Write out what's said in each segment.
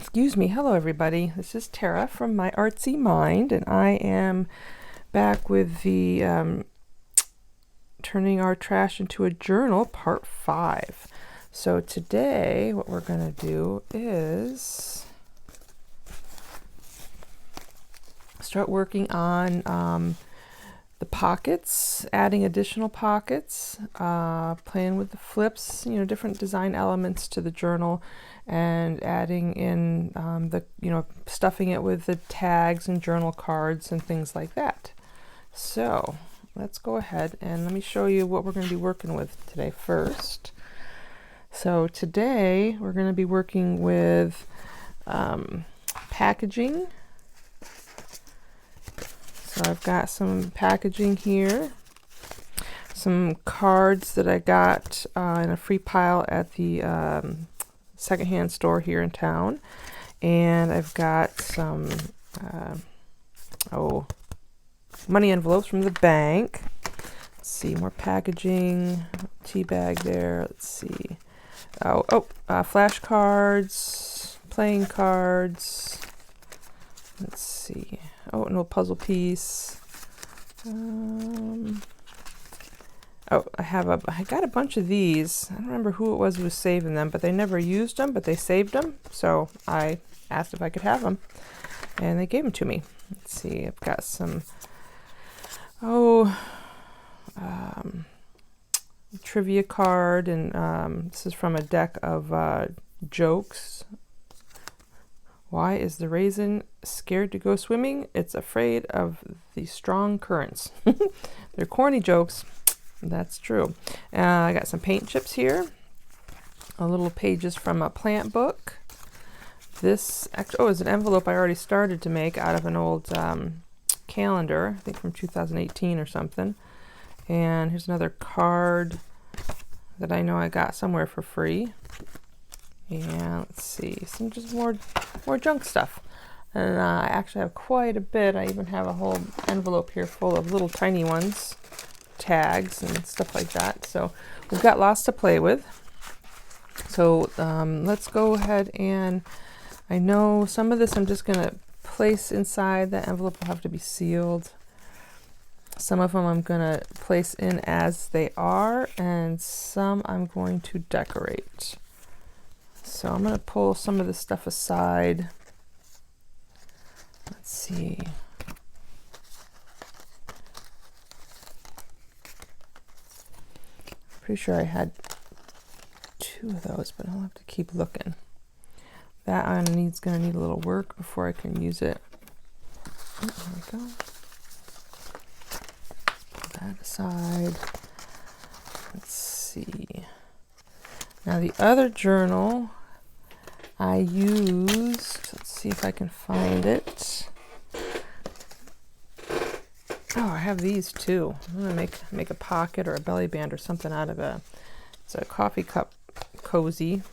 Excuse me. Hello, everybody. This is Tara from My Artsy Mind, and I am back with the Turning Our Trash into a Journal, Part 5. So today, what we're going to do is start working on the pockets, adding additional pockets, playing with the flips, different design elements to the journal, and adding in stuffing it with the tags and journal cards and things like that. So let's go ahead and let me show you what we're going to be working with today first. So today we're going to be working with packaging. So I've got some packaging here, some cards that I got in a free pile at the secondhand store here in town, and I've got some money envelopes from the bank. Let's see, more packaging, tea bag there. Let's see. Flashcards, playing cards. Let's see. Oh, no puzzle piece. I got a bunch of these. I don't remember who it was who was saving them, but they never used them, but they saved them. So I asked if I could have them, and they gave them to me. Let's see. I've got some trivia card, and this is from a deck of jokes. Why is the raisin scared to go swimming? It's afraid of the strong currents. They're corny jokes. That's true. I got some paint chips here. Little pages from a plant book. This is an envelope I already started to make out of an old calendar, I think from 2018 or something. And here's another card that I know I got somewhere for free. And let's see, some just more junk stuff. And I actually have quite a bit. I even have a whole envelope here full of little tiny ones, tags and stuff like that. So we've got lots to play with. So let's go ahead, and I know some of this I'm just going to place inside. The envelope will have to be sealed. Some of them I'm going to place in as they are, and some I'm going to decorate. So I'm going to pull some of this stuff aside. Let's see. Pretty sure I had 2 of those, but I'll have to keep looking. That one going to need a little work before I can use it. There we go. Pull that aside. Let's see. Now the other journal I used, let's see if I can find it. Oh, I have these too. I'm gonna make a pocket or a belly band or something out of it's a coffee cup cozy.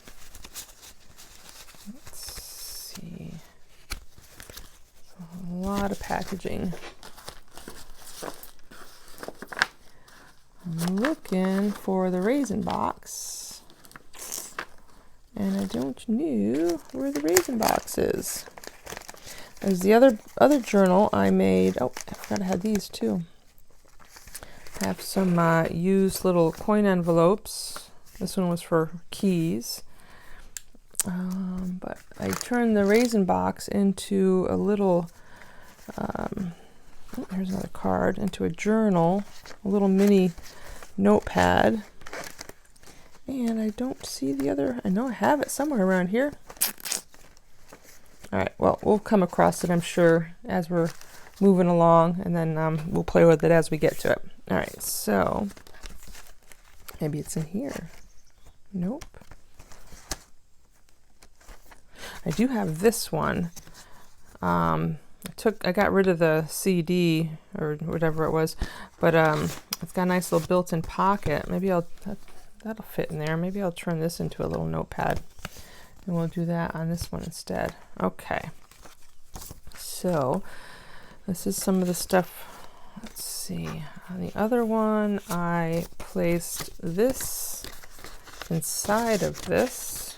Let's see. A lot of packaging. I'm looking for the raisin box. And I don't know where the raisin box is. There's the other journal I made. Oh, I forgot I had these too. I have some used little coin envelopes. This one was for keys. But I turned the raisin box into a little, here's another card, into a journal, a little mini notepad. And I don't see the other. I know I have it somewhere around here. All right, well, we'll come across it, I'm sure, as we're moving along, and then we'll play with it as we get to it. All right, so maybe it's in here. Nope. I do have this one. I got rid of the CD or whatever it was, but it's got a nice little built-in pocket. Maybe that'll fit in there. Maybe I'll turn this into a little notepad, and we'll do that on this one instead. Okay. So this is some of the stuff. Let's see. On the other one, I placed this inside of this.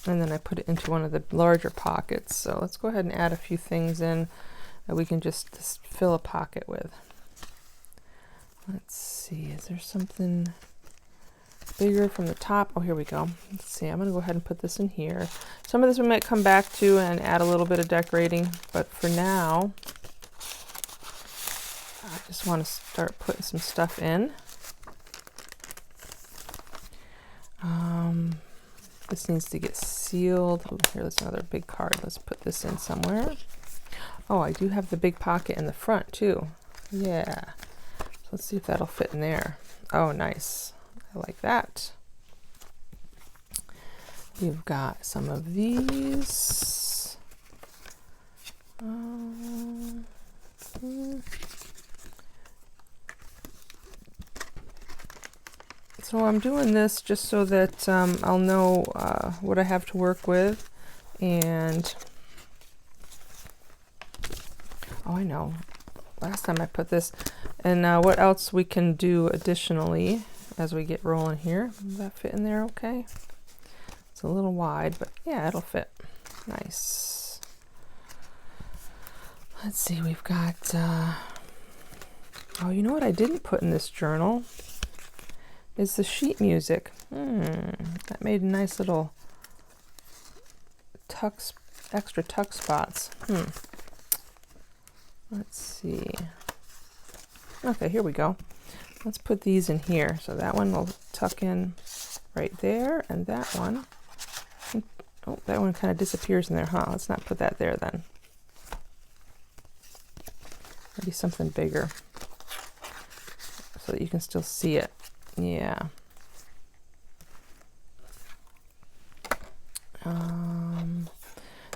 and then I put it into one of the larger pockets. So let's go ahead and add a few things in that we can just fill a pocket with. Let's see, is there something bigger from the top? Oh, here we go. Let's see, I'm going to go ahead and put this in here. Some of this we might come back to and add a little bit of decorating, but for now, I just want to start putting some stuff in. This needs to get sealed. Oh, here's another big card. Let's put this in somewhere. Oh, I do have the big pocket in the front too. Yeah. So let's see if that'll fit in there. Oh, nice. I like that. We've got some of these. So I'm doing this just so that I'll know what I have to work with. And oh, I know. Last time I put this, and what else we can do additionally as we get rolling here. Does that fit in there okay? It's a little wide, but yeah, it'll fit. Nice. Let's see, we've got, oh, you know what I didn't put in this journal? Is the sheet music. That made nice little extra tuck spots. Let's see. Okay, here we go. Let's put these in here. So that one will tuck in right there, and that one, oh, that one kind of disappears in there, huh? Let's not put that there then. Maybe something bigger so that you can still see it. Yeah.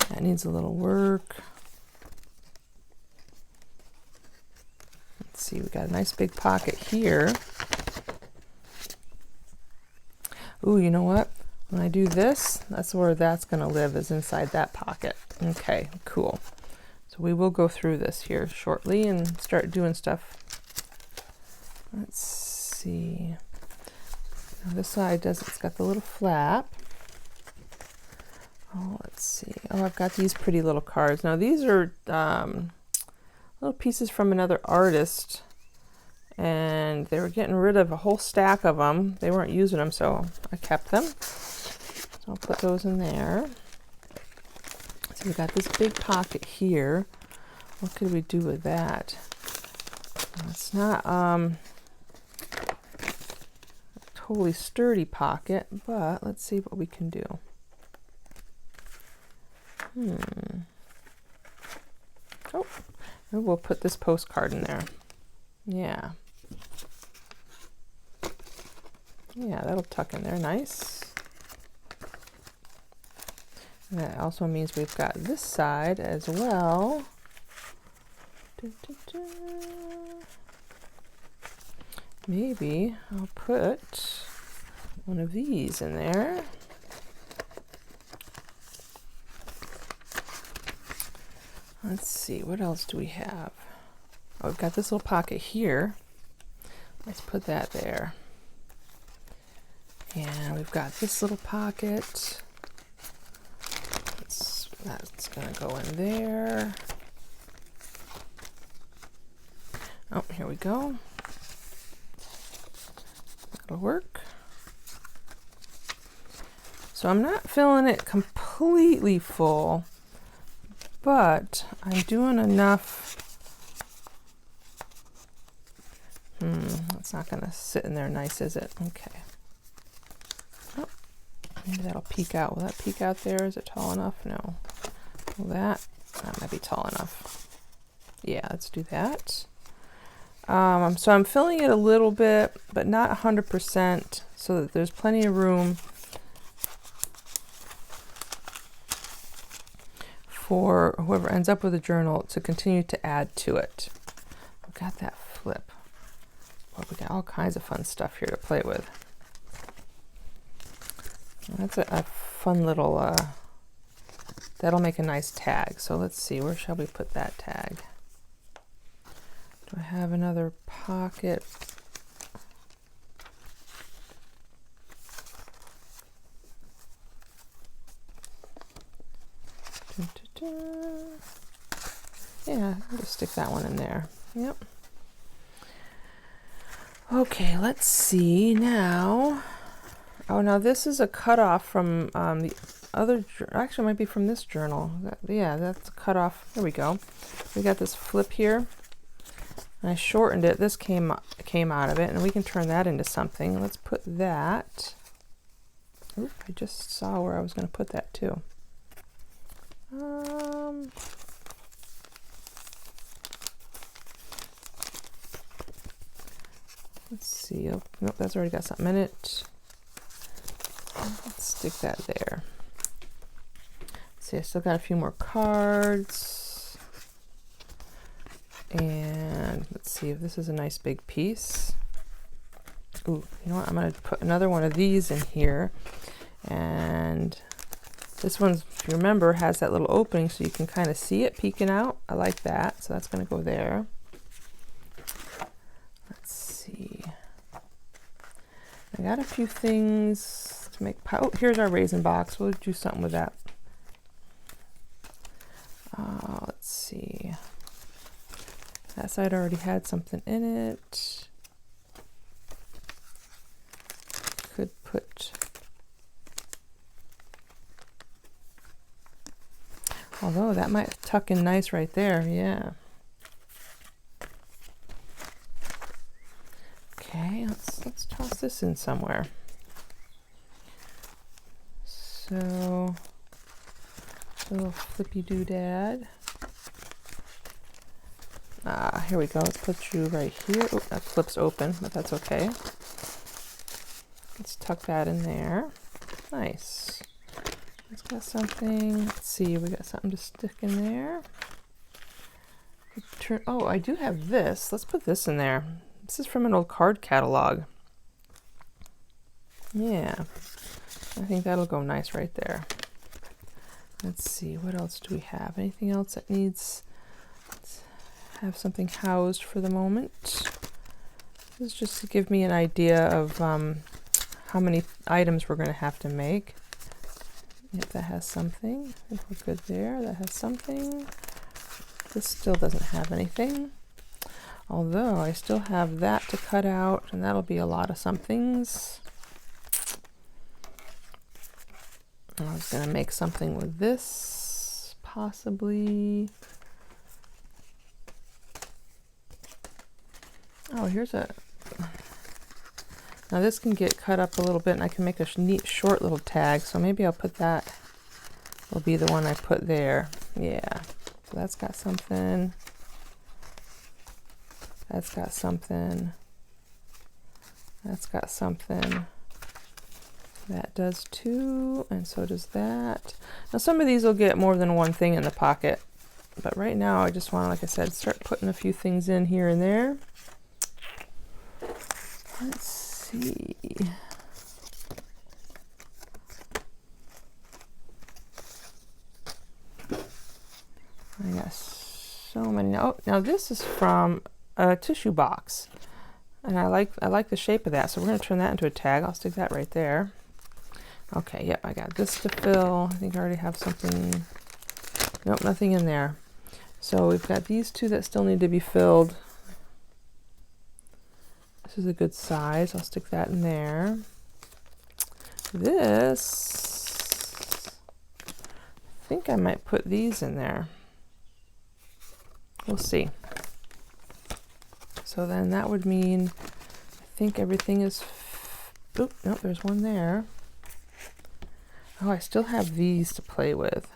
That needs a little work. Let's see, we got a nice big pocket here. Ooh, you know what? When I do this, that's where that's going to live, is inside that pocket. Okay, cool. So we will go through this here shortly and start doing stuff. Let's see. Now this side it's got the little flap. Oh, let's see. Oh, I've got these pretty little cards. Now these are little pieces from another artist, and they were getting rid of a whole stack of them. They weren't using them, so I kept them. So I'll put those in there. So we got this big pocket here. What could we do with that? Well, it's not totally sturdy pocket, but let's see what we can do. Oh, maybe we'll put this postcard in there. Yeah. Yeah, that'll tuck in there nice. And that also means we've got this side as well. Maybe I'll put one of these in there. Let's see, what else do we have? Oh, we've got this little pocket here. Let's put that there. And we've got this little pocket. That's gonna go in there. Oh, here we go. That'll work. So I'm not filling it completely full, but I'm doing enough. It's not gonna sit in there nice, is it? Okay. Oh, maybe that'll peek out. Will that peek out there? Is it tall enough? No. Well, that might be tall enough. Yeah, let's do that. So I'm filling it a little bit, but not 100%, so that there's plenty of room for whoever ends up with a journal to continue to add to it. We've got that flip. Well, we got all kinds of fun stuff here to play with. That's a fun little, that'll make a nice tag. So let's see, where shall we put that tag? Do I have another pocket? Yeah, I'll just stick that one in there. Yep. Okay, let's see now. Oh, now this is a cutoff from the other, actually it might be from this journal. Yeah, that's a cutoff. There we go. We got this flip here. And I shortened it. This came out of it, and we can turn that into something. Let's put that. Oop, I just saw where I was going to put that too. Let's see. Oh, nope, that's already got something in it. Let's stick that there. Let's see, I still got a few more cards. And let's see if this is a nice big piece. Ooh, you know what? I'm going to put another one of these in here. And this one, if you remember, has that little opening so you can kind of see it peeking out. I like that. So that's going to go there. Let's see. I got a few things to make. Oh, here's our raisin box. We'll do something with that. Let's see. That side already had something in it. Could put, although that might tuck in nice right there. Yeah. Okay, let's toss this in somewhere. So a little flippy doodad. Here we go. Let's put you right here. Oh, that flips open, but that's okay. Let's tuck that in there. Nice. It's got something. Let's see. We got something to stick in there. Oh, I do have this. Let's put this in there. This is from an old card catalog. Yeah. I think that'll go nice right there. Let's see. What else do we have? Anything else that needs to have something housed for the moment? This is just to give me an idea of how many items we're going to have to make. Yep, that has something. I think we're good there. That has something. This still doesn't have anything. Although I still have that to cut out, and that'll be a lot of somethings. I was going to make something with this, possibly. Oh, here's a... Now this can get cut up a little bit, and I can make a neat short little tag, so maybe I'll put that, will be the one I put there. Yeah, so that's got something. That's got something. That's got something. That does too, and so does that. Now some of these will get more than one thing in the pocket, but right now I just want to, like I said, start putting a few things in here and there. Let's see. I got so many. Oh, now this is from a tissue box, and I like the shape of that, so we're going to turn that into a tag. I'll stick that right there. Okay, yep, I got this to fill. I think I already have something. Nope, nothing in there. So we've got these two that still need to be filled. This is a good size. I'll stick that in there. This, I think I might put these in there. We'll see. So then that would mean, I think everything is, oop, nope, there's one there. Oh, I still have these to play with.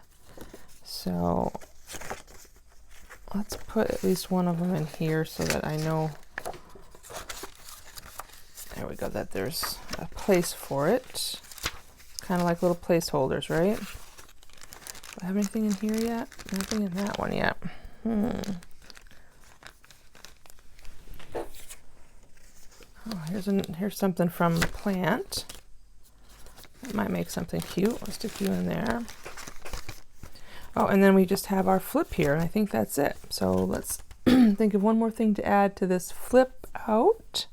So let's put at least one of them in here so that I know, there we go, that there's a place for it. It's kind of like little placeholders, right? Do I have anything in here yet? Nothing in that one yet. Oh, here's something from the plant. That might make something cute. I'll stick you in there. Oh, and then we just have our flip here, and I think that's it. So let's think of one more thing to add to this flip out.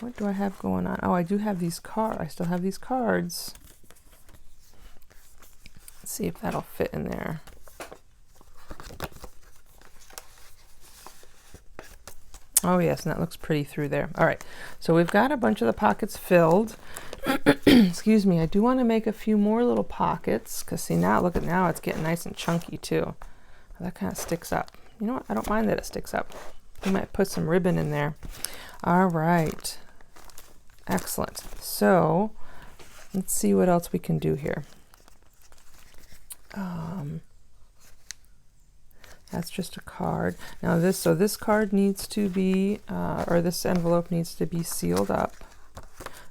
What do I have going on? Oh, I do have these cards. I still have these cards. Let's see if that'll fit in there. Oh yes, and that looks pretty through there. All right, so we've got a bunch of the pockets filled. Excuse me, I do want to make a few more little pockets, because see now, look at now, it's getting nice and chunky too. That kind of sticks up. You know what, I don't mind that it sticks up. We might put some ribbon in there. All right, excellent. So let's see what else we can do here. That's just a card. Now this card needs to be, or this envelope needs to be sealed up.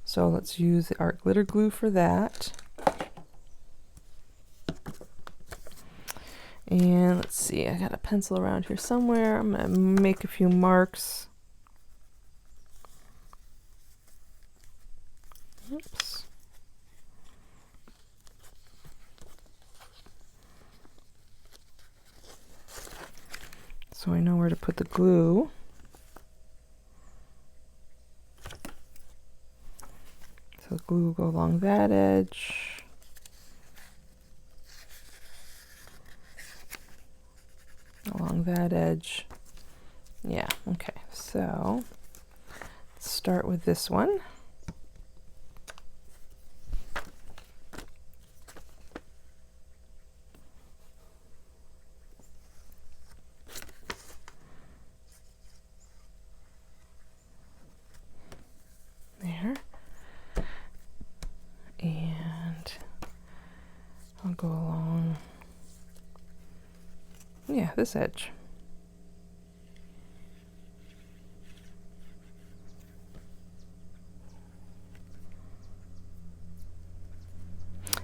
So let's use the art glitter glue for that. And let's see, I got a pencil around here somewhere. I'm gonna make a few marks. Oops. So I know where to put the glue. So the glue will go along that edge. Along that edge. Yeah, okay. So let's start with this one. There. And I'll go along, yeah, this edge.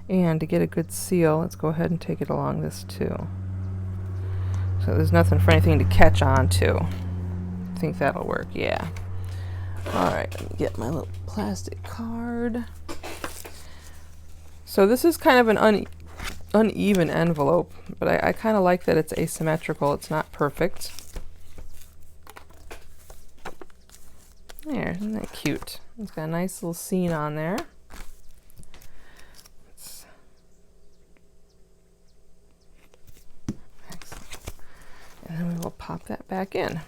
And to get a good seal, let's go ahead and take it along this too. So there's nothing for anything to catch on to. I think that'll work, yeah. All right, let me get my little plastic card. So this is kind of an uneven envelope, but I kind of like that it's asymmetrical. It's not perfect. There, isn't that cute? It's got a nice little scene on there. Excellent. And then we will pop that back in.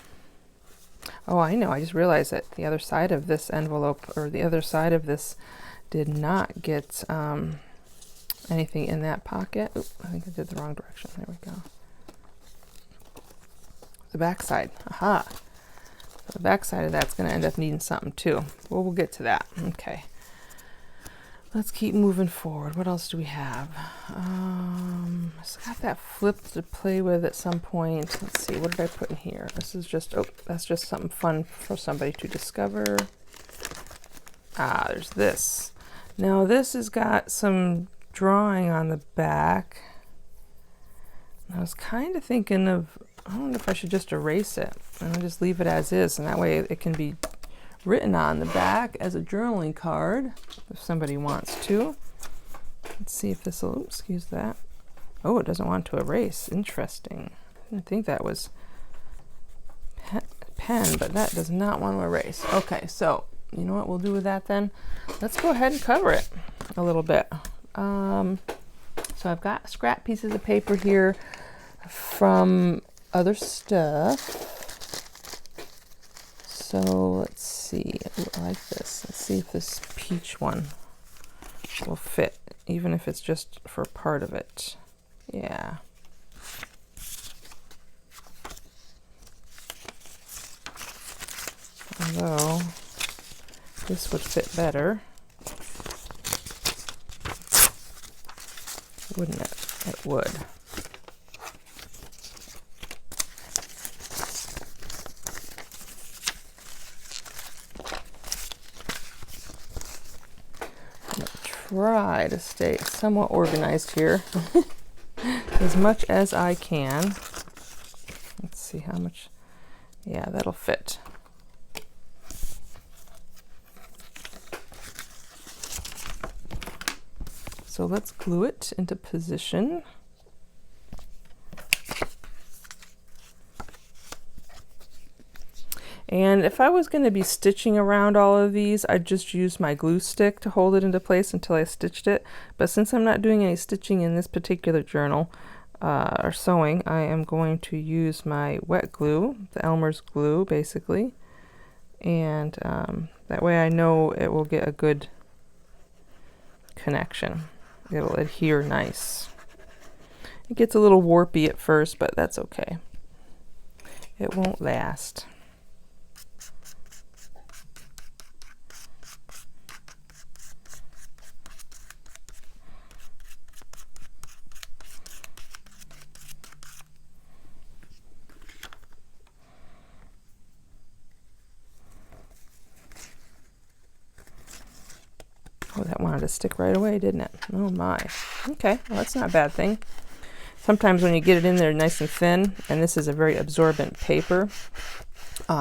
Oh, I know, I just realized that the other side of this envelope, or the other side of this, did not get anything in that pocket. Oop, I think I did the wrong direction. There we go. The back side. Aha. So the back side of that's going to end up needing something too. Well, we'll get to that. Okay. Let's keep moving forward. What else do we have? So I got that flip to play with at some point. Let's see, what did I put in here? This is just, oh, that's just something fun for somebody to discover. Ah, there's this. Now this has got some drawing on the back. I was kind of thinking of, I don't know if I should just erase it and just leave it as is, and that way it can be written on the back as a journaling card if somebody wants to. Let's see if this will, excuse that. Oh, it doesn't want to erase. Interesting. I didn't think that was pen, but that does not want to erase. Okay, so you know what we'll do with that then? Let's go ahead and cover it a little bit. So I've got scrap pieces of paper here from other stuff. So let's see. Ooh, I like this. Let's see if this peach one will fit, even if it's just for part of it. Yeah. Although this would fit better, wouldn't it? It would. I'm gonna try to stay somewhat organized here as much as I can. Let's see how much. Yeah, that'll fit. So let's glue it into position. And if I was going to be stitching around all of these, I'd just use my glue stick to hold it into place until I stitched it. But since I'm not doing any stitching in this particular journal, or sewing, I am going to use my wet glue, the Elmer's glue basically, and that way I know it will get a good connection. It'll adhere nice. It gets a little warpy at first, but that's okay. It won't last. Oh, that wanted to stick right away, didn't it? Oh my. Okay, well that's not a bad thing. Sometimes when you get it in there nice and thin, and this is a very absorbent paper,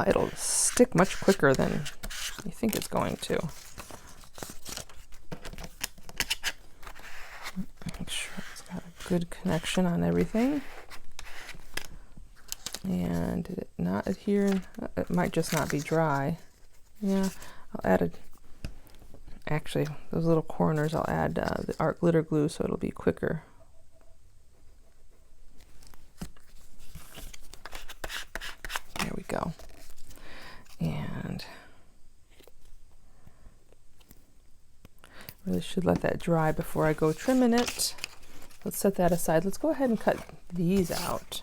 it'll stick much quicker than you think it's going to. Make sure it's got a good connection on everything. And did it not adhere? It might just not be dry. Yeah, I'll add actually, those little corners, I'll add the art glitter glue so it'll be quicker. There we go. And really should let that dry before I go trimming it. Let's set that aside. Let's go ahead and cut these out.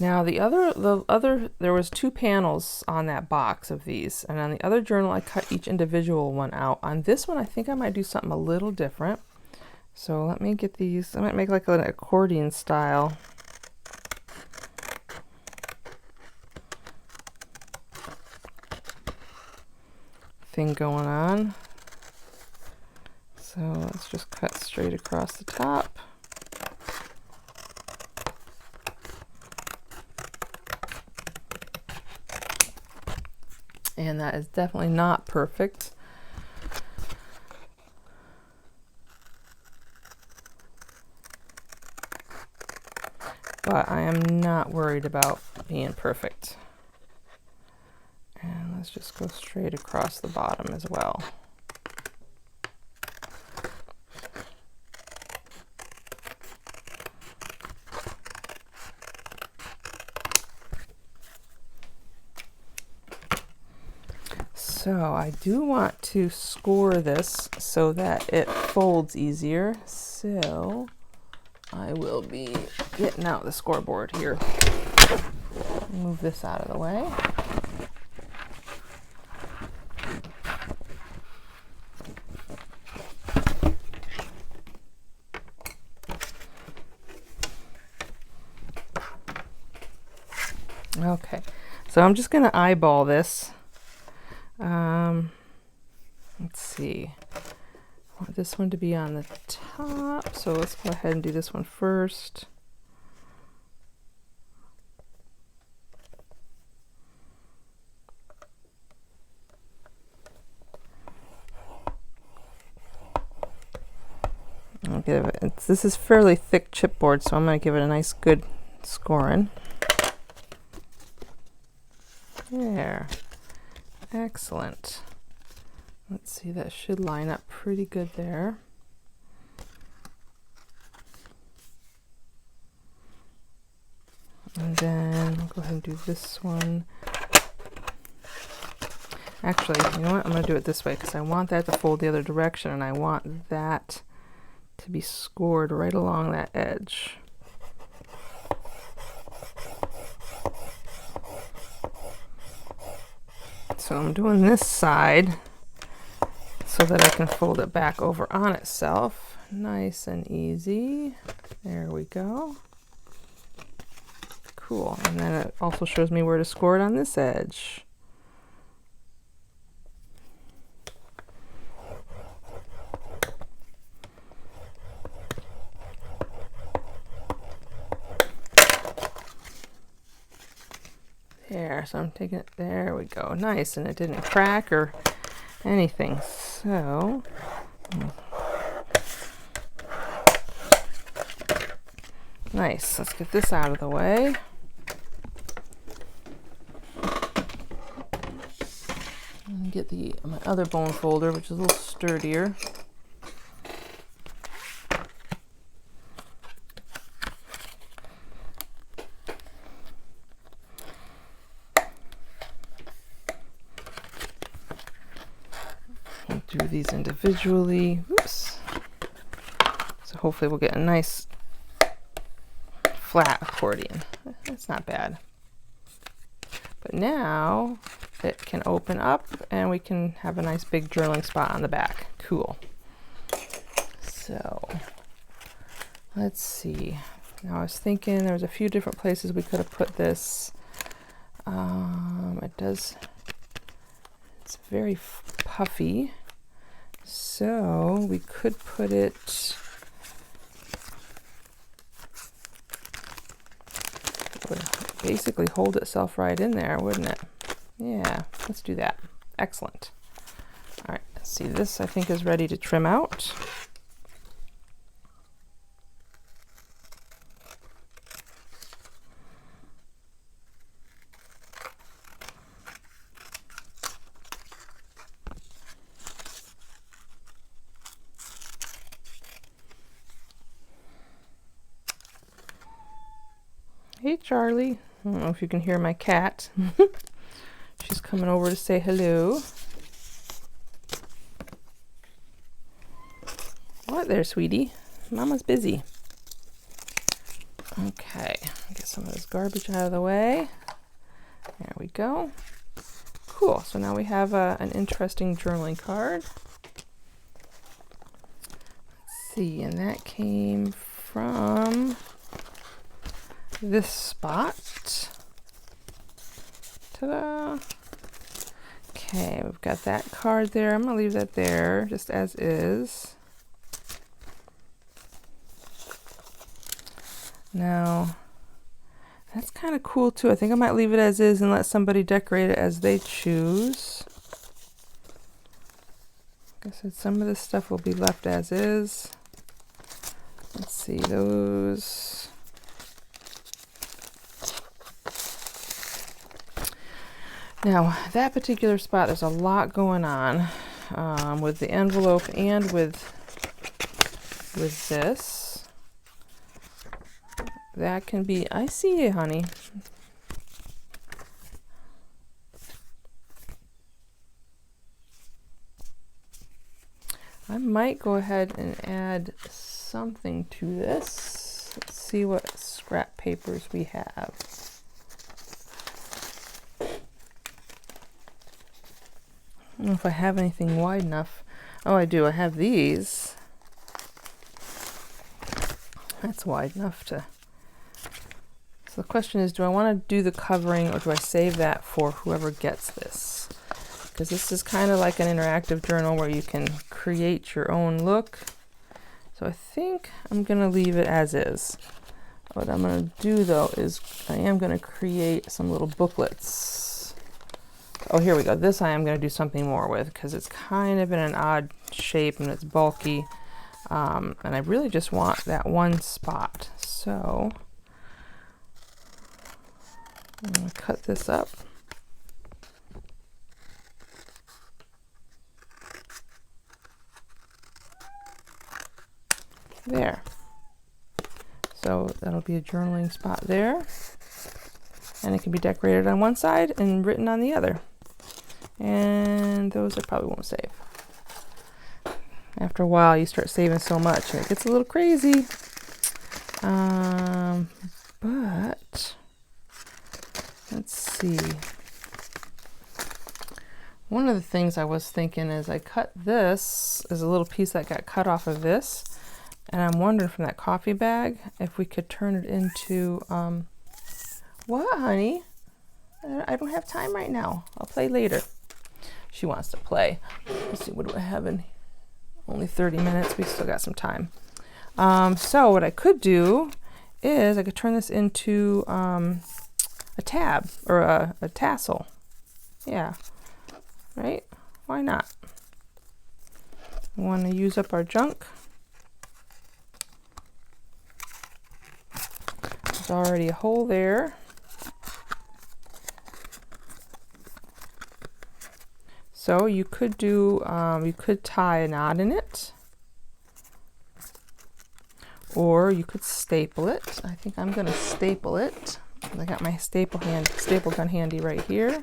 Now the other, there was 2 panels on that box of these, and on the other journal I cut each individual one out. On this one I think I might do something a little different. So let me get these, I might make like an accordion style. Thing going on. So let's just cut straight across the top. And that is definitely not perfect. But I am not worried about being perfect. And let's just go straight across the bottom as well. So I do want to score this so that it folds easier. So I will be getting out the scoreboard here. Move this out of the way. Okay, so I'm just going to eyeball this. Let's see. I want this one to be on the top, so let's go ahead and do this one first. I'll give it, this is fairly thick chipboard, so I'm going to give it a nice good scoring. There. Excellent. Let's see, that should line up pretty good there. And then I'll go ahead and do this one. Actually, you know what? I'm going to do it this way because I want that to fold the other direction, and I want that to be scored right along that edge. So I'm doing this side so that I can fold it back over on itself. Nice and easy. There we go. Cool. And then it also shows me where to score it on this edge. There, so I'm taking it, there we go, nice, and it didn't crack or anything, so nice. Let's get this out of the way. get my other bone folder, which is a little sturdier. We'll do these individually. Oops. So hopefully we'll get a nice flat accordion. That's not bad. But now it can open up and we can have a nice big journaling spot on the back. Cool. So let's see. Now I was thinking there was a few different places we could have put this. It's very puffy. So we could put it basically hold itself right in there, wouldn't it? Yeah, let's do that. Excellent. All right, let's see. This I think is ready to trim out. Hey, Charlie. I don't know if you can hear my cat. She's coming over to say hello. What there, sweetie? Mama's busy. Okay, get some of this garbage out of the way. There we go. Cool, so now we have an interesting journaling card. Let's see, and that came from this spot. Ta-da! Okay, we've got that card there. I'm gonna leave that there just as is. Now, that's kind of cool too. I think I might leave it as is and let somebody decorate it as they choose. Like I said, some of this stuff will be left as is. Let's see, those. Now, that particular spot, there's a lot going on with the envelope and with this. That can be, I see you, honey. I might go ahead and add something to this. Let's see what scrap papers we have. I don't know if I have anything wide enough. Oh, I do. I have these. That's wide enough to... So the question is, do I want to do the covering or do I save that for whoever gets this? Because this is kind of like an interactive journal where you can create your own look. So I think I'm going to leave it as is. What I'm going to do though is I am going to create some little booklets. Oh, here we go. This I am going to do something more with because it's kind of in an odd shape and it's bulky. And I really just want that one spot. So I'm going to cut this up. There. So that'll be a journaling spot there. And it can be decorated on one side and written on the other. And those I probably won't save. After a while you start saving so much and it gets a little crazy. But let's see. One of the things I was thinking is I cut this as a little piece that got cut off of this. And I'm wondering from that coffee bag if we could turn it into, what, honey? I don't have time right now. I'll play later. She wants to play. Let's see, what do I have in? Only 30 minutes. We still got some time. So what I could do is I could turn this into a tab or a tassel. Yeah. Right? Why not? We want to use up our junk. There's already a hole there. So you could do, you could tie a knot in it, or you could staple it. I think I'm going to staple it. I got my staple gun handy right here.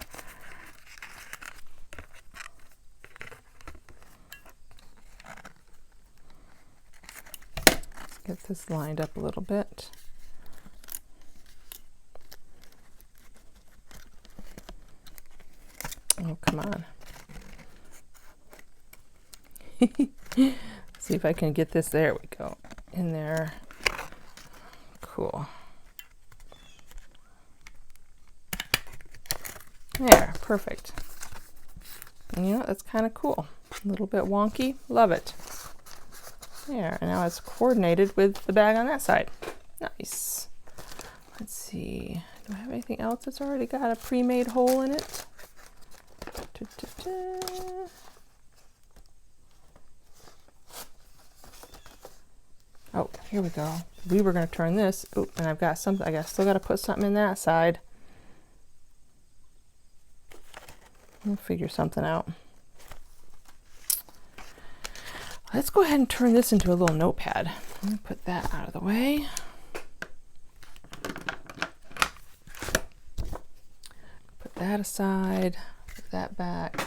Let's get this lined up a little bit. Oh, come on. See if I can get this. There we go. In there. Cool. There, perfect. And you know, that's kind of cool. A little bit wonky. Love it. There, and now it's coordinated with the bag on that side. Nice. Let's see. Do I have anything else that's already got a pre-made hole in it? Oh, here we go. We were going to turn this. Oh, and I've got something. Still got to put something in that side. We'll figure something out. Let's go ahead and turn this into a little notepad. Let me put that out of the way. Put that aside. Put that back.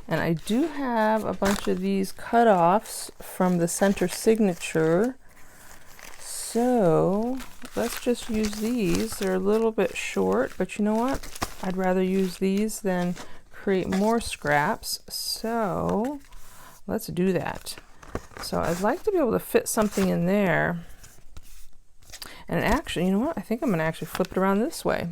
And I do have a bunch of these cutoffs from the center signature. So let's just use these. They're a little bit short, but you know what? I'd rather use these than create more scraps. So let's do that. So I'd like to be able to fit something in there. And actually, you know what? I think I'm going to actually flip it around this way.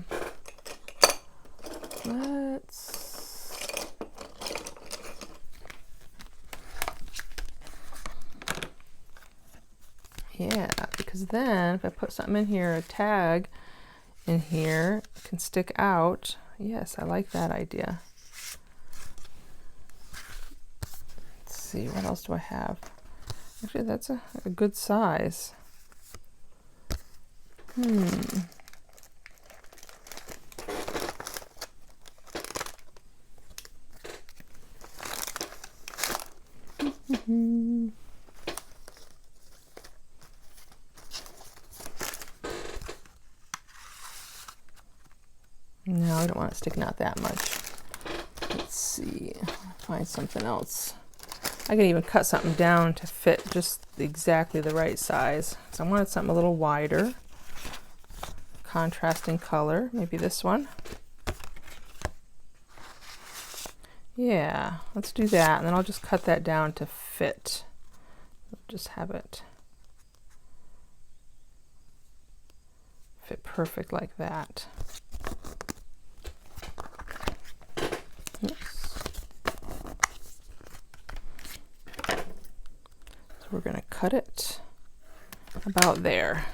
Yeah, because then if I put something in here, a tag in here, it can stick out. Yes, I like that idea. Let's see, what else do I have? Actually, that's a good size. No, I don't want it sticking out that much. Let's see, find something else. I can even cut something down to fit just exactly the right size. So I wanted something a little wider, contrasting color, maybe this one. Yeah, let's do that, and then I'll just cut that down to fit. Just have it fit perfect like that. So we're going to cut it about there.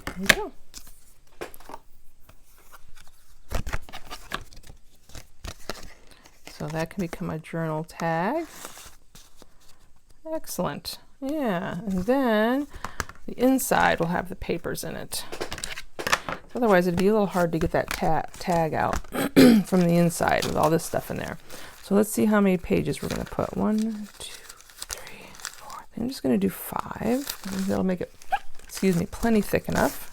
There we go. So that can become a journal tag. Excellent. Yeah, and then the inside will have the papers in it. Otherwise, it'd be a little hard to get that tag out from the inside with all this stuff in there. So let's see how many pages we're going to put. 1, 2, 3, 4. I'm just going to do 5. That'll make it, excuse me, plenty thick enough.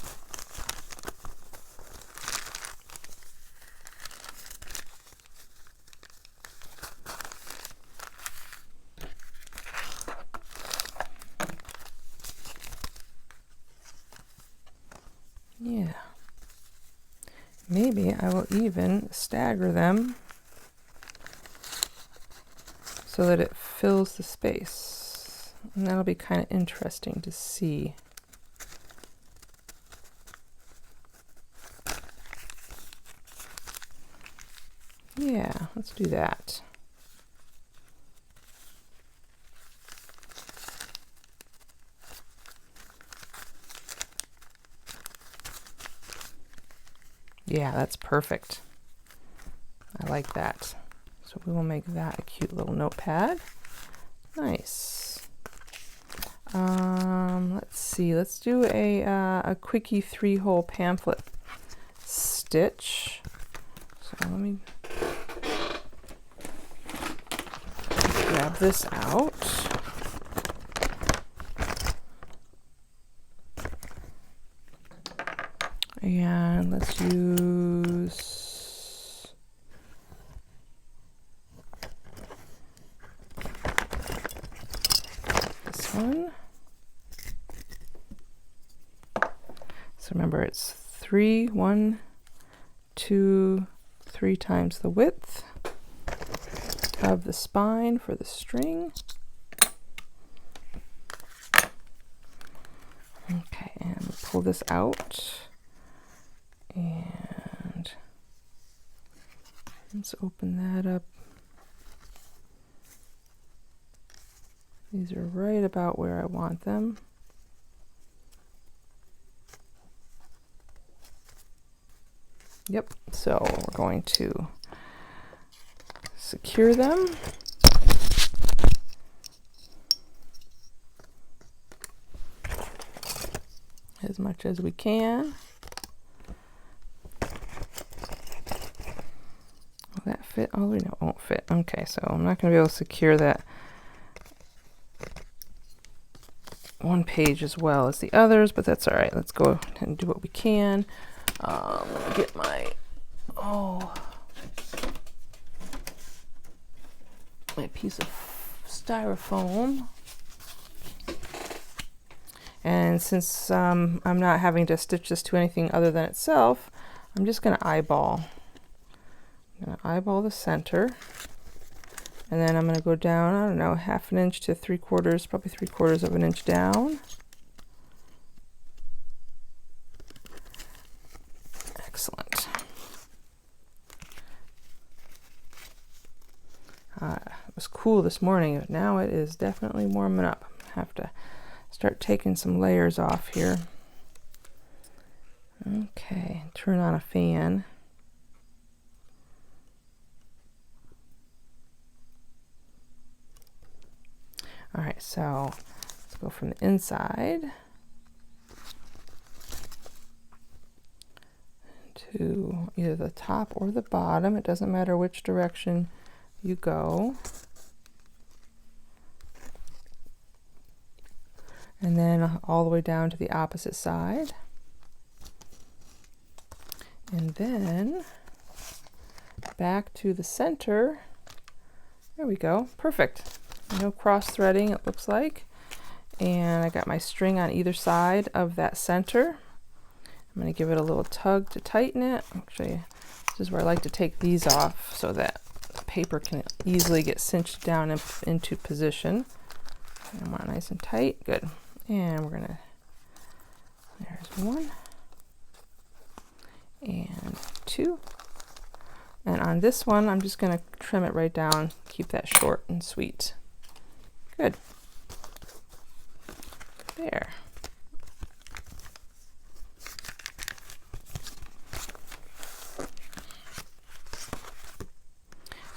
Yeah. Maybe I will even stagger them so that it fills the space. And that'll be kind of interesting to see. Yeah, let's do that. Yeah, that's perfect. I like that. So we will make that a cute little notepad. Nice. Let's see, let's do a quickie 3-hole pamphlet stitch. So let me grab this out. And let's use this one. So remember, it's 1, 2, 3 times the width of the spine for the string. Okay, and pull this out. And let's open that up. These are right about where I want them. Yep, so we're going to secure them. As much as we can. Will that fit? Oh, no, it won't fit. Okay, so I'm not going to be able to secure that one page as well as the others, but that's all right. Let's go ahead and do what we can. Let me get my my piece of styrofoam. And since I'm not having to stitch this to anything other than itself, I'm just going to eyeball. I'm going to eyeball the center. And then I'm going to go down, I don't know, 1/2 inch to 3/4, probably 3/4 of an inch down. Excellent. It was cool this morning, but now it is definitely warming up. I have to start taking some layers off here. Okay, turn on a fan. All right, so let's go from the inside to either the top or the bottom. It doesn't matter which direction you go. And then all the way down to the opposite side. And then back to the center. There we go. Perfect. No cross threading, it looks like. And I got my string on either side of that center. I'm going to give it a little tug to tighten it. Actually, this is where I like to take these off so that the paper can easily get cinched down into position. I want it nice and tight. Good. And we're gonna, there's 1 and 2. And on this one, I'm just gonna trim it right down, keep that short and sweet. Good. There.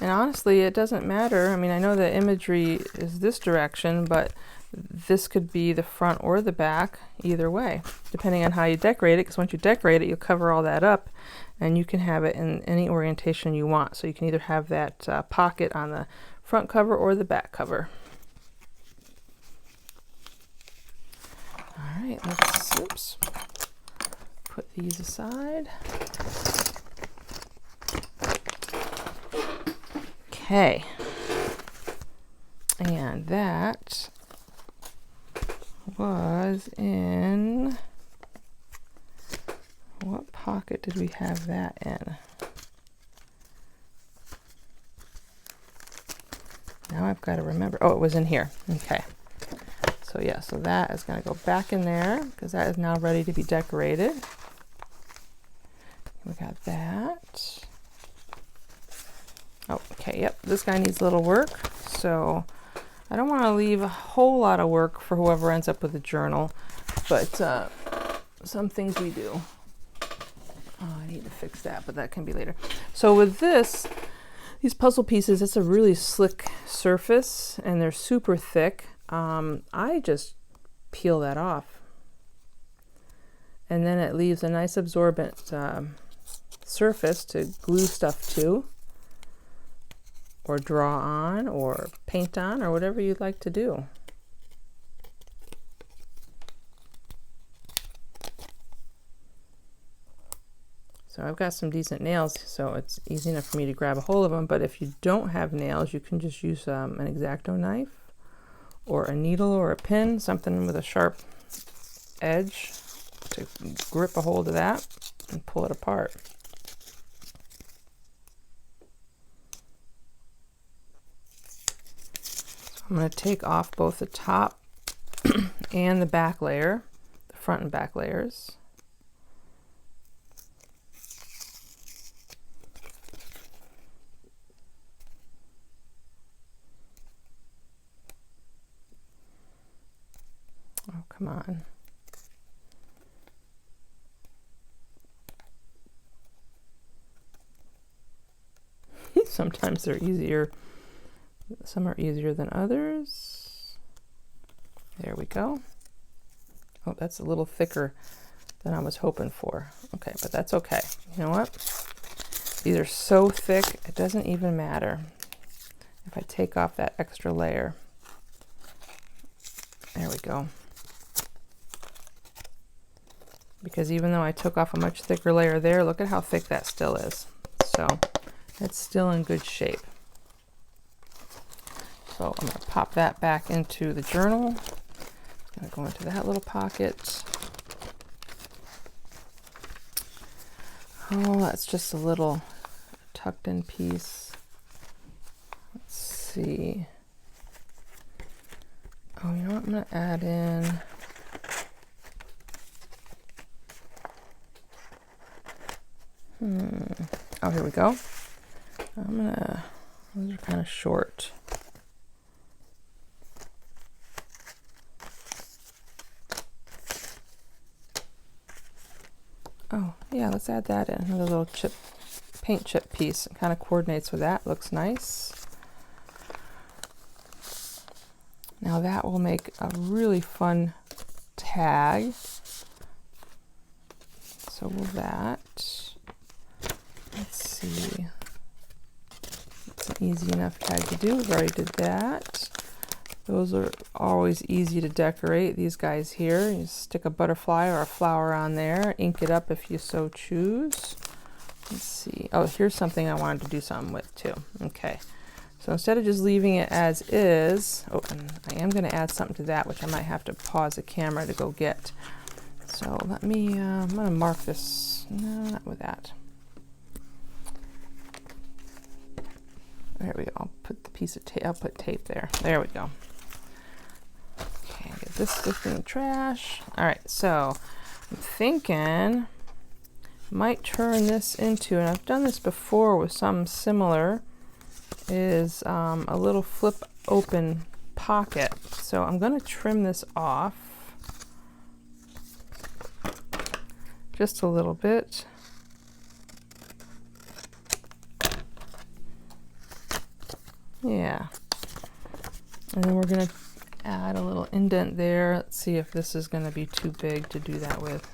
And honestly, it doesn't matter. I mean, I know the imagery is this direction, but this could be the front or the back, either way, depending on how you decorate it, because once you decorate it, you'll cover all that up, and you can have it in any orientation you want. So you can either have that pocket on the front cover or the back cover. All right, let's put these aside. Okay, and that was in, what pocket did we have that in? Now I've got to remember. Oh, it was in here. Okay. So yeah, so that is going to go back in there because that is now ready to be decorated. We got that. Oh, okay, yep, this guy needs a little work. So I don't want to leave a whole lot of work for whoever ends up with the journal, but some things we do. Oh, I need to fix that, but that can be later. So with these puzzle pieces, it's a really slick surface, and they're super thick. I just peel that off. And then it leaves a nice absorbent surface to glue stuff to, or draw on, or paint on, or whatever you'd like to do. So I've got some decent nails, so it's easy enough for me to grab a hold of them, but if you don't have nails, you can just use an X-Acto knife, or a needle, or a pin, something with a sharp edge to grip a hold of that and pull it apart. So I'm going to take off both the top and the back layer, the front and back layers. Oh, come on. Sometimes they're easier. Some are easier than others. There we go. Oh, that's a little thicker than I was hoping for. Okay, but that's okay. You know what? These are so thick, it doesn't even matter if I take off that extra layer. There we go. Because even though I took off a much thicker layer there, look at how thick that still is. So it's still in good shape. So I'm going to pop that back into the journal. I'm going to go into that little pocket. Oh, that's just a little tucked in piece. Let's see. Oh, you know what? I'm going to add in. Oh, here we go. Those are kind of short. Oh, yeah, let's add that in. Another little paint chip piece. It kind of coordinates with that. Looks nice. Now that will make a really fun tag. So will that. Let's see. It's an easy enough tag to do. We've already did that. Those are always easy to decorate. These guys here, you stick a butterfly or a flower on there, ink it up if you so choose. Let's see. Oh, here's something I wanted to do something with too. Okay. So instead of just leaving it as is, oh, and I am going to add something to that, which I might have to pause the camera to go get. So let me, I'm going to mark this. No, not with that. There we go. I'll put the piece of tape, I'll put tape there. There we go. Okay, get this stuff in the trash. All right, so I'm thinking might turn this into, and I've done this before with some similar, is a little flip open pocket. So I'm going to trim this off just a little bit. Yeah. And then we're going to add a little indent there. Let's see if this is going to be too big to do that with.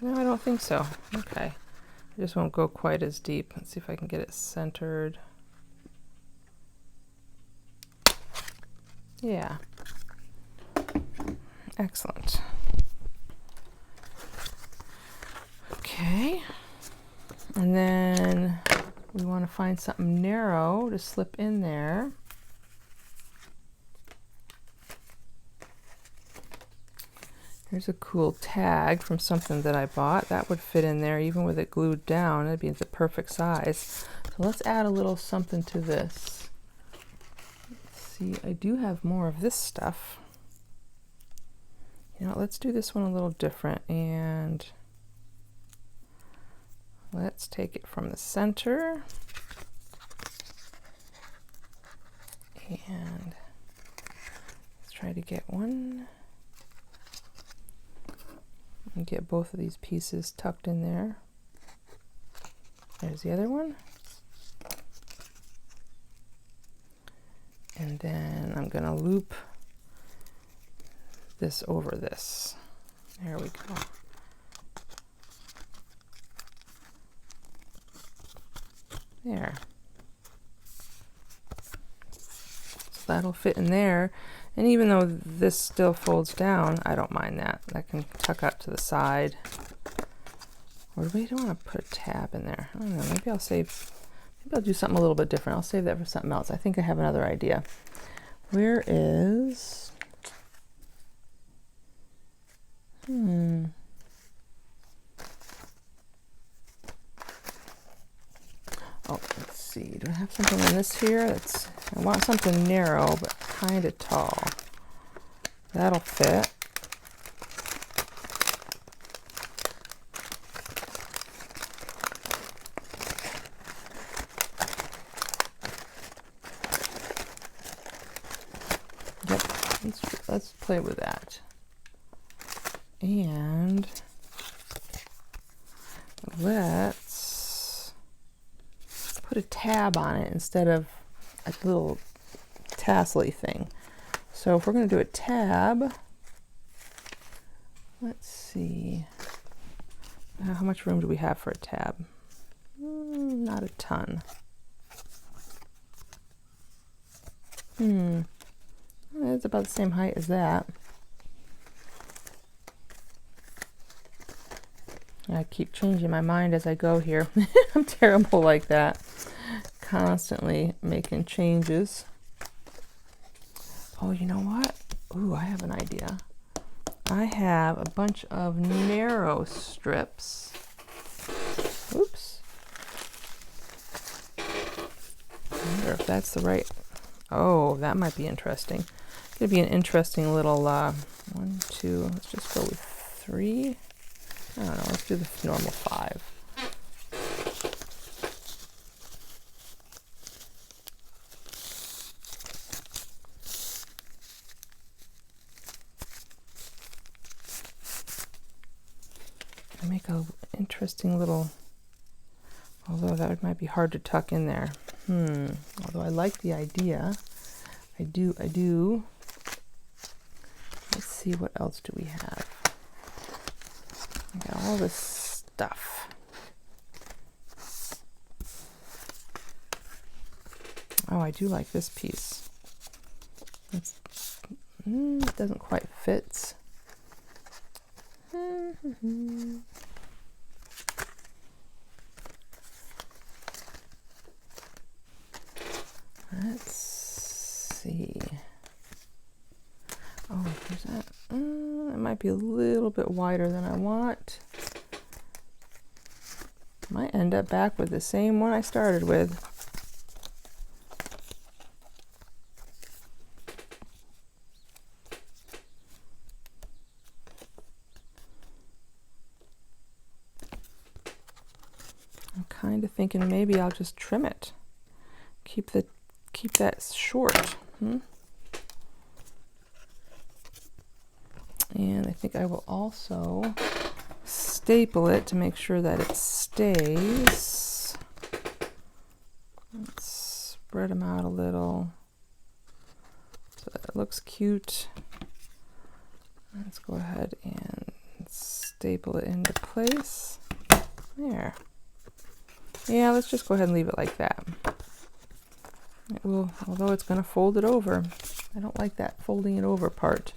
No, I don't think so. Okay. I just won't go quite as deep. Let's see if I can get it centered. Yeah. Excellent. Okay. And then we want to find something narrow to slip in there. Here's a cool tag from something that I bought. That would fit in there even with it glued down. It'd be the perfect size. So let's add a little something to this. Let's see, I do have more of this stuff. You know, let's do this one a little different, and let's take it from the center and let's try to get one and get both of these pieces tucked in there. There's the other one. And then I'm going to loop this over this. There we go. There. So that'll fit in there. And even though this still folds down, I don't mind that. That can tuck out to the side. Or do we don't want to put a tab in there? I don't know. Maybe I'll do something a little bit different. I'll save that for something else. I think I have another idea. Where is... Oh, let's see. Do I have something in this here? I want something narrow, but kind of tall. That'll fit. Yep, let's play with that. And let's put a tab on it instead of a little tassel-y thing. So if we're going to do a tab, let's see, how much room do we have for a tab? Not a ton. It's about the same height as that. I keep changing my mind as I go here. I'm terrible like that. Constantly making changes. Oh, you know what? Ooh, I have an idea. I have a bunch of narrow strips. Oops. I wonder if that's the right... Oh, that might be interesting. It's going to be an interesting little... 1, 2... Let's just go with 3. I don't know. Let's do the normal 5. Make a interesting little, although that might be hard to tuck in there. Although I like the idea. I do. Let's see, what else do we have? I got all this stuff. Oh, I do like this piece. It doesn't quite fit. Let's see. Oh, there's that. It might be a little bit wider than I want. Might end up back with the same one I started with. I'm kind of thinking maybe I'll just trim it. Keep that short. And I think I will also staple it to make sure that it stays. Let's spread them out a little so that it looks cute. Let's go ahead and staple it into place. There. Yeah, let's just go ahead and leave it like that. It will, although it's going to fold it over. I don't like that folding it over part.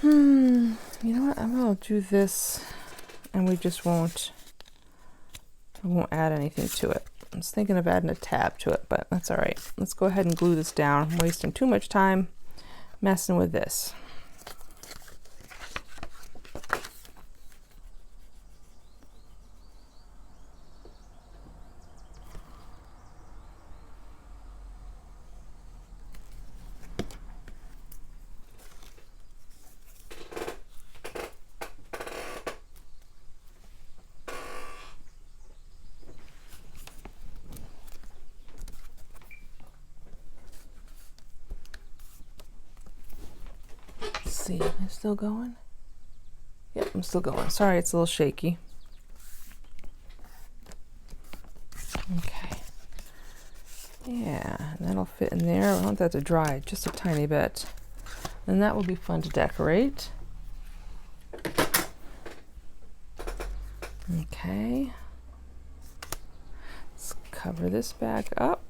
You know what? I'm going to do this and we won't add anything to it. I was thinking of adding a tab to it, but that's all right. Let's go ahead and glue this down. I'm wasting too much time messing with this. See, am I still going? Yep, I'm still going. Sorry, it's a little shaky. Okay. Yeah, and that'll fit in there. I want that to dry just a tiny bit. And that will be fun to decorate. Okay. Let's cover this back up.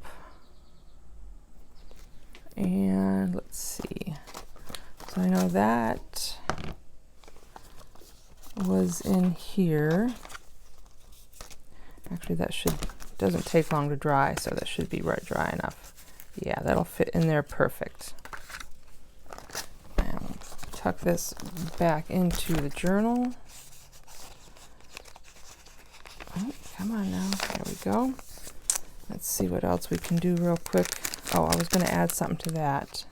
And let's see. So I know that was in here. Actually, that doesn't take long to dry, so that should be right dry enough. Yeah, that'll fit in there perfect. And tuck this back into the journal. Oh, come on now. There we go. Let's see what else we can do real quick. Oh, I was going to add something to that.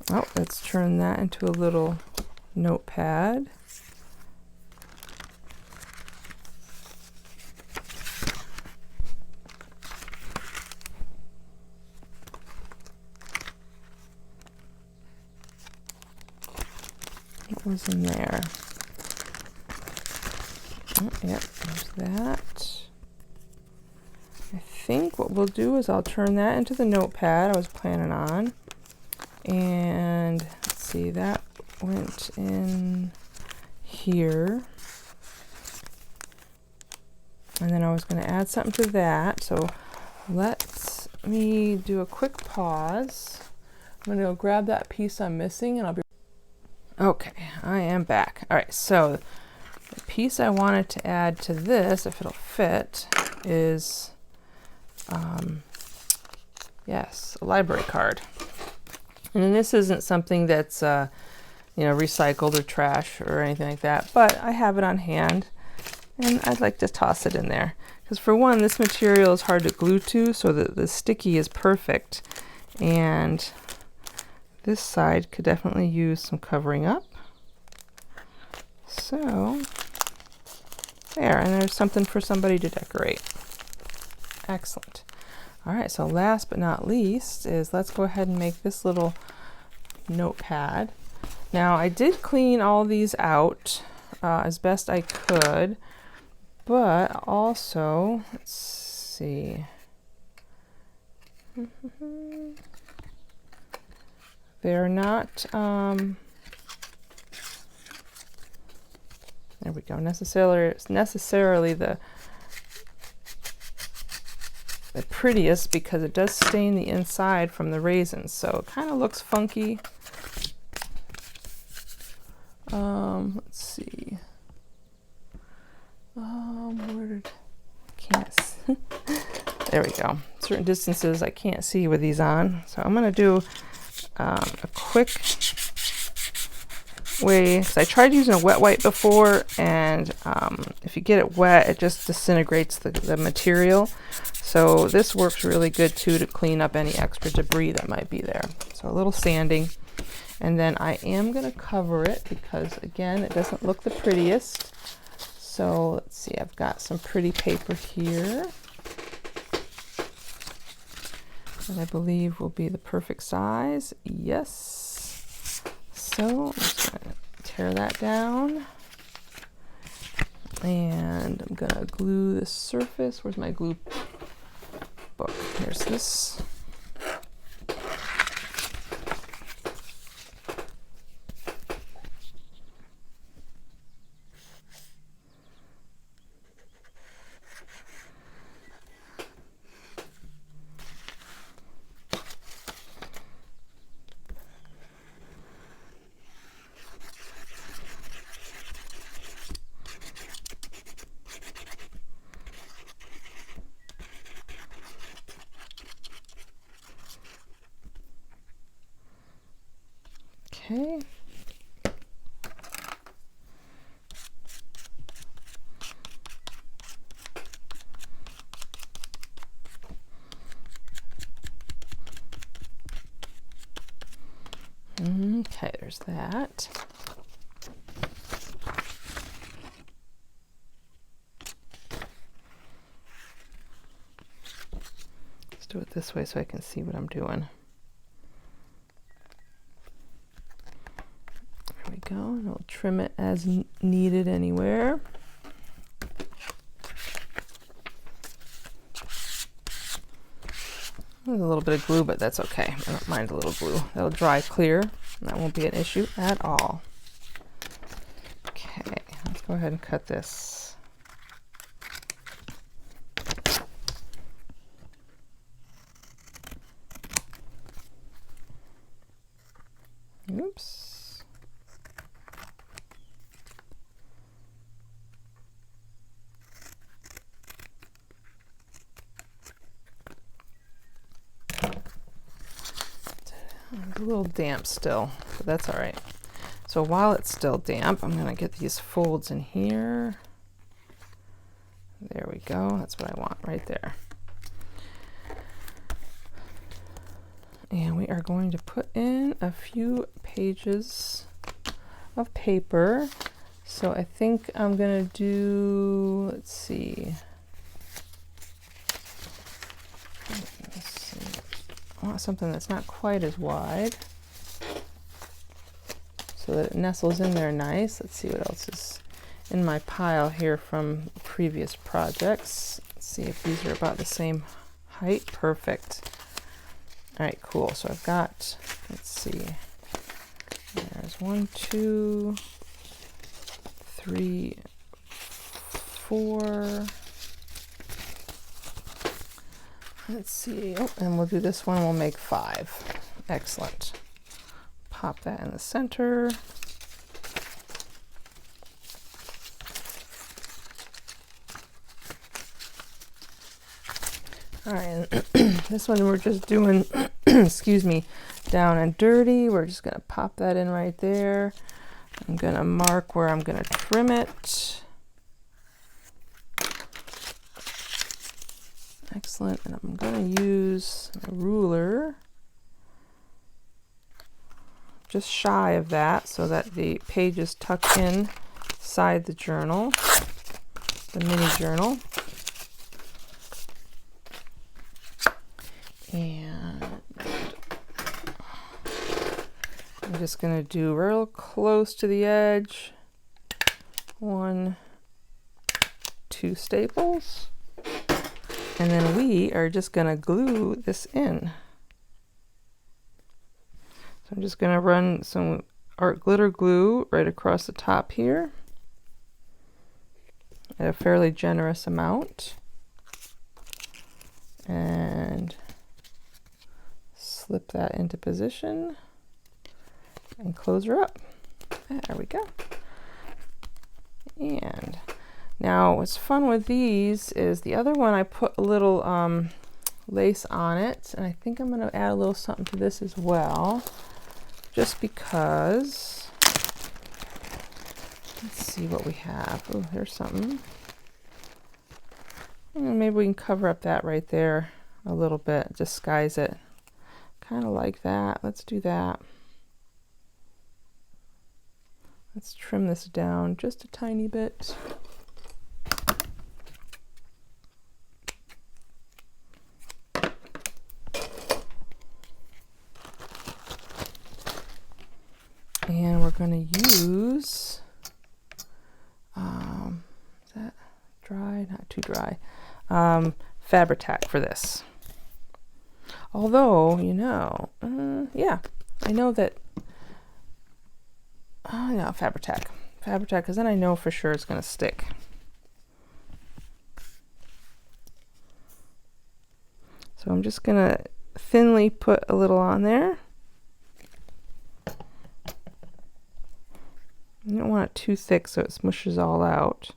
Oh, let's turn that into a little notepad. What was in there? Oh, yep, there's that. I think what we'll do is I'll turn that into the notepad I was planning on. And let's see, that went in here. And then I was going to add something to that. So let me do a quick pause. I'm going to go grab that piece I'm missing and I'll be... Okay, I am back. All right, so the piece I wanted to add to this, if it'll fit, is, yes, a library card. And this isn't something that's, recycled or trash or anything like that, but I have it on hand and I'd like to toss it in there. Because for one, this material is hard to glue to, so the sticky is perfect. And this side could definitely use some covering up. So, there, and there's something for somebody to decorate. Excellent. All right, so last but not least is let's go ahead and make this little notepad. Now, I did clean all these out as best I could, but also, let's see. They're not, there we go, necessarily the prettiest, because it does stain the inside from the raisins, so it kind of looks funky. Let's see. There we go. Certain distances I can't see with these on, so I'm going to do a quick way. So I tried using a wet wipe before, and if you get it wet, it just disintegrates the material. So this works really good too to clean up any extra debris that might be there. So a little sanding, and then I am going to cover it because, again, it doesn't look the prettiest. So let's see, I've got some pretty paper here that I believe will be the perfect size. Yes. So I'm just going to tear that down. And I'm going to glue the surface. Where's my glue book? Here's this. Okay. Okay, there's that. Let's do it this way so I can see what I'm doing. There we go, and I'll trim it as needed anywhere. a little bit of glue, but that's okay. I don't mind a little glue. That'll dry clear, and that won't be an issue at all. Okay, let's go ahead and cut this. Oops. It's a little damp still, but that's all right. So while it's still damp, I'm going to get these folds in here. There we go. That's what I want right there. And we are going to put in a few pages of paper. So I think I'm going to do, let's see. I want something that's not quite as wide so that it nestles in there nice. Let's see what else is in my pile here from previous projects. Let's see if these are about the same height. Perfect. All right, cool. So I've got, let's see, there's 1, 2, 3, 4. Let's see. Oh, and we'll do this one. We'll make 5. Excellent. Pop that in the center. All right, and this one we're just doing, excuse me, down and dirty. We're just gonna pop that in right there. I'm gonna mark where I'm gonna trim it. Excellent, and I'm gonna use a ruler just shy of that so that the pages tuck in inside the journal, the mini journal. And I'm just going to do real close to the edge. 1, 2 staples. And then we are just going to glue this in. So I'm just going to run some art glitter glue right across the top here at a fairly generous amount. And slip that into position and close her up. There we go. And now what's fun with these is the other one I put a little lace on it, and I think I'm going to add a little something to this as well, just because. Let's see what we have. Oh, there's something. And maybe we can cover up that right there a little bit, disguise it. Kind of like that. Let's do that. Let's trim this down just a tiny bit. And we're going to use, is that dry? Not too dry. Fabri-Tac for this. Although, you know, yeah, I know that, no, Fabri-Tac, because then I know for sure it's going to stick. So I'm just going to thinly put a little on there. You don't want it too thick so it smushes all out.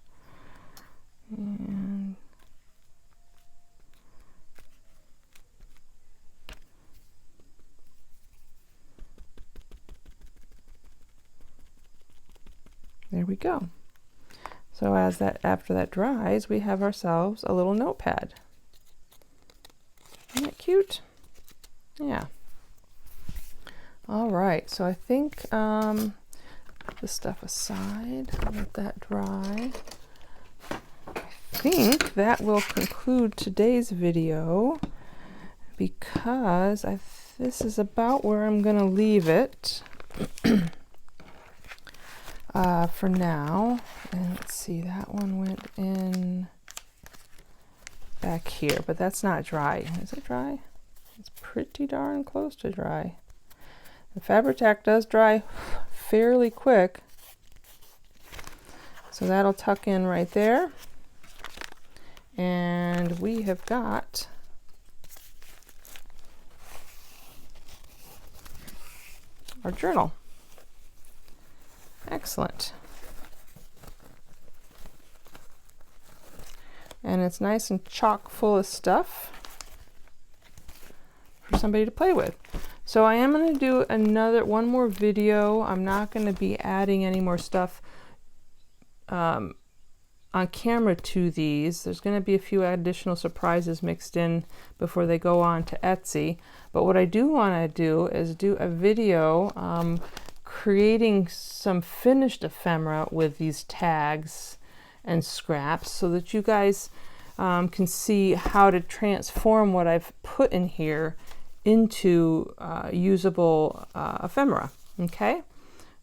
And there we go. So after that dries, we have ourselves a little notepad. Isn't that cute? Yeah. All right, so I think put this stuff aside, let that dry. I think that will conclude today's video because this is about where I'm going to leave it for now. And let's see, that one went in back here, but that's not dry. Is it dry? It's pretty darn close to dry. The Fabri-Tac does dry fairly quick, so that'll tuck in right there. And we have got our journal. Excellent. And it's nice and chock full of stuff for somebody to play with. So I am going to do one more video. I'm not going to be adding any more stuff on camera to these. There's going to be a few additional surprises mixed in before they go on to Etsy. But what I do want to do is do a video creating some finished ephemera with these tags and scraps so that you guys can see how to transform what I've put in here into usable ephemera. Okay,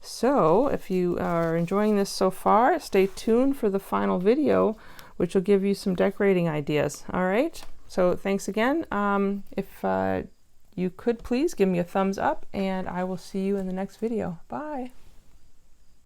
so if you are enjoying this so far, stay tuned for the final video, which will give you some decorating ideas. All right, so thanks again. If you could please give me a thumbs up, and I will see you in the next video. Bye.